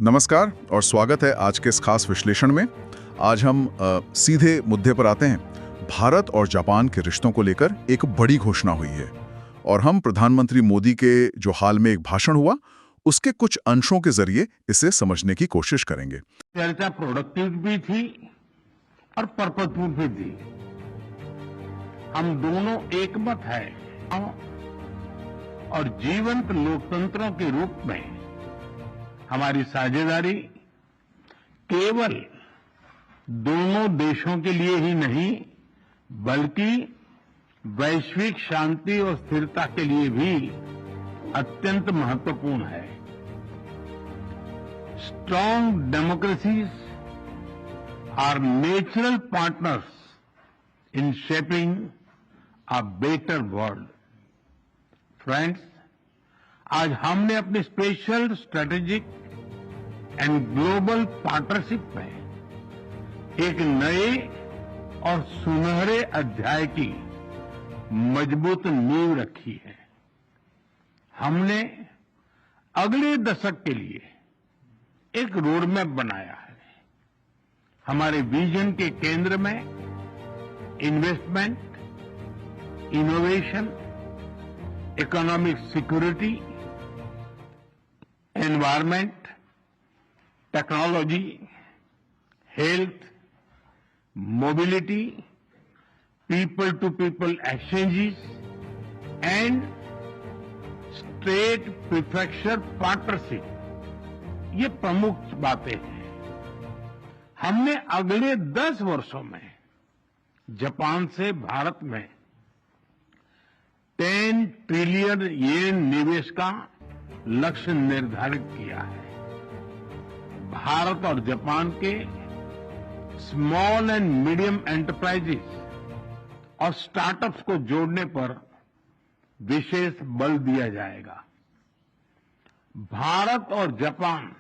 नमस्कार और स्वागत है आज के इस खास विश्लेषण में। आज हम सीधे मुद्दे पर आते हैं। भारत और जापान के रिश्तों को लेकर एक बड़ी घोषणा हुई है और हम प्रधानमंत्री मोदी के जो हाल में एक भाषण हुआ उसके कुछ अंशों के जरिए इसे समझने की कोशिश करेंगे। चर्चा प्रोडक्टिव भी थी और पर्पजफुल भी थी। हम दोनों एकमत हैं और जीवंत लोकतंत्रों के रूप में हमारी साझेदारी केवल दोनों देशों के लिए ही नहीं बल्कि वैश्विक शांति और स्थिरता के लिए भी अत्यंत महत्वपूर्ण है। Strong democracies are natural partners in shaping a better world. Friends, आज हमने अपनी special strategic and global partnership में एक नए और सुनहरे अध्याय की मजबूत नींव रखी है। हमने अगले दशक के लिए एक रोडमैप बनाया है। हमारे विजन के केंद्र में investment, innovation, economic security, environment, technology, health, mobility, people to people exchanges and state prefecture partnership, ये प्रमुख बातें हैं। हमने अगले 10 वर्षों में जापान से भारत में 10 ट्रिलियन येन निवेश का लक्ष्य निर्धारित किया है। भारत और जापान के स्मॉल एंड मीडियम एंटरप्राइजेस और स्टार्टअप्स को जोड़ने पर विशेष बल दिया जाएगा। भारत और जापान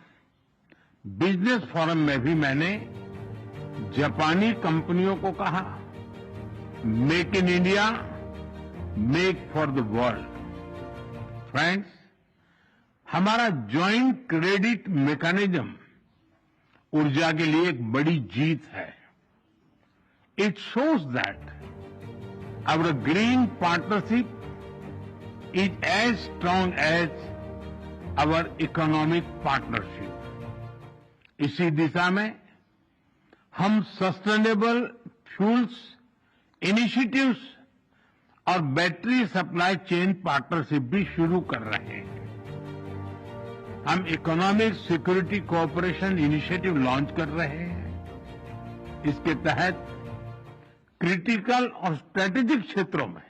बिजनेस फोरम में भी मैंने जापानी कंपनियों को कहा, make in India, make for the world. Friends, हमारा ज्वाइंट क्रेडिट मैकेनिज्म ऊर्जा के लिए एक बड़ी जीत है। It shows that our green partnership is as strong as our economic partnership. इसी दिशा में हम सस्टेनेबल फ्यूल्स इनिशिएटिव्स और बैटरी सप्लाई चेन पार्टनरशिप भी शुरू कर रहे हैं। हम economic security cooperation initiative launch कर रहे हैं। इसके तहत क्रिटिकल और स्ट्रेटेजिक क्षेत्रों में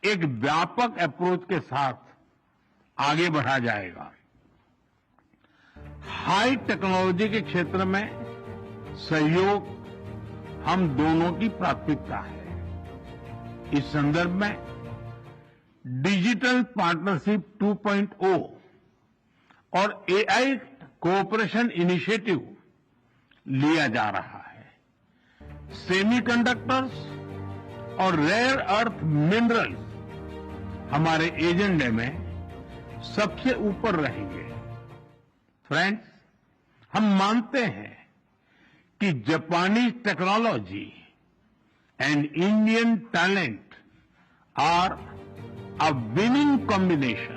एक व्यापक अप्रोच के साथ आगे बढ़ा जाएगा। हाई टेक्नोलॉजी के क्षेत्र में सहयोग हम दोनों की प्राथमिकता है। इस संदर्भ में डिजिटल पार्टनरशिप 2.0 और एआई कोऑपरेशन इनिशिएटिव लिया जा रहा है। सेमीकंडक्टर्स और रेयर अर्थ मिनरल्स हमारे एजेंडे में सबसे ऊपर रहेंगे। फ्रेंड्स, हम मानते हैं कि जापानी technology and Indian talent are a winning combination.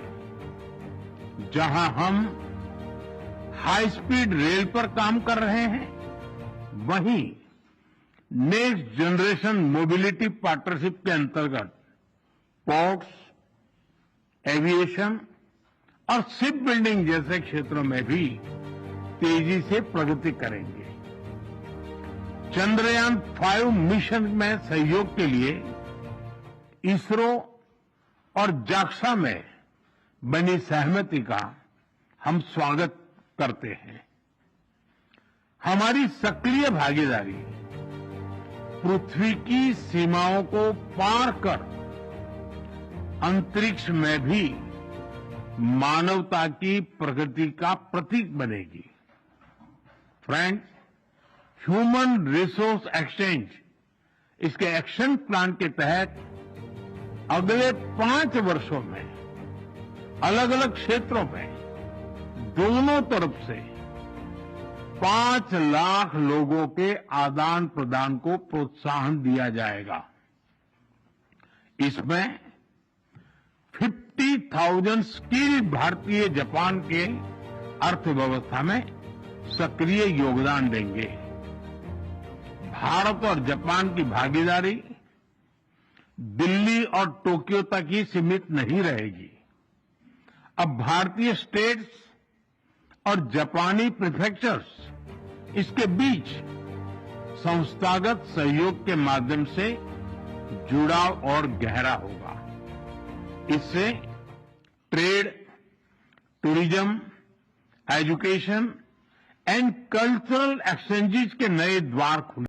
जहां हम हाई स्पीड रेल पर काम कर रहे हैं, वहीं नेक्स्ट जनरेशन मोबिलिटी पार्टनरशिप के अंतर्गत पोर्ट्स, एविएशन और शिप बिल्डिंग जैसे क्षेत्रों में भी तेजी से प्रगति करेंगे। चंद्रयान 5 मिशन में सहयोग के लिए इसरो और जाक्सा में बनी सहमति का हम स्वागत करते हैं। हमारी सक्रिय भागीदारी पृथ्वी की सीमाओं को पार कर अंतरिक्ष में भी मानवता की प्रगति का प्रतीक बनेगी। फ्रेंड्स, ह्यूमन रिसोर्स एक्सचेंज, इसके एक्शन प्लान के तहत अगले 5 वर्षों में अलग अलग क्षेत्रों में दोनों तरफ से 5 लाख लोगों के आदान प्रदान को प्रोत्साहन दिया जाएगा। इसमें 50,000 स्किल्ड भारतीय जापान के अर्थव्यवस्था में सक्रिय योगदान देंगे। भारत और जापान की भागीदारी दिल्ली और टोक्यो तक ही सीमित नहीं रहेगी। अब भारतीय स्टेट्स और जापानी प्रीफेक्चर्स इसके बीच संस्थागत सहयोग के माध्यम से जुड़ाव और गहरा होगा। इससे trade, tourism, education and cultural exchanges के नए द्वार खुले।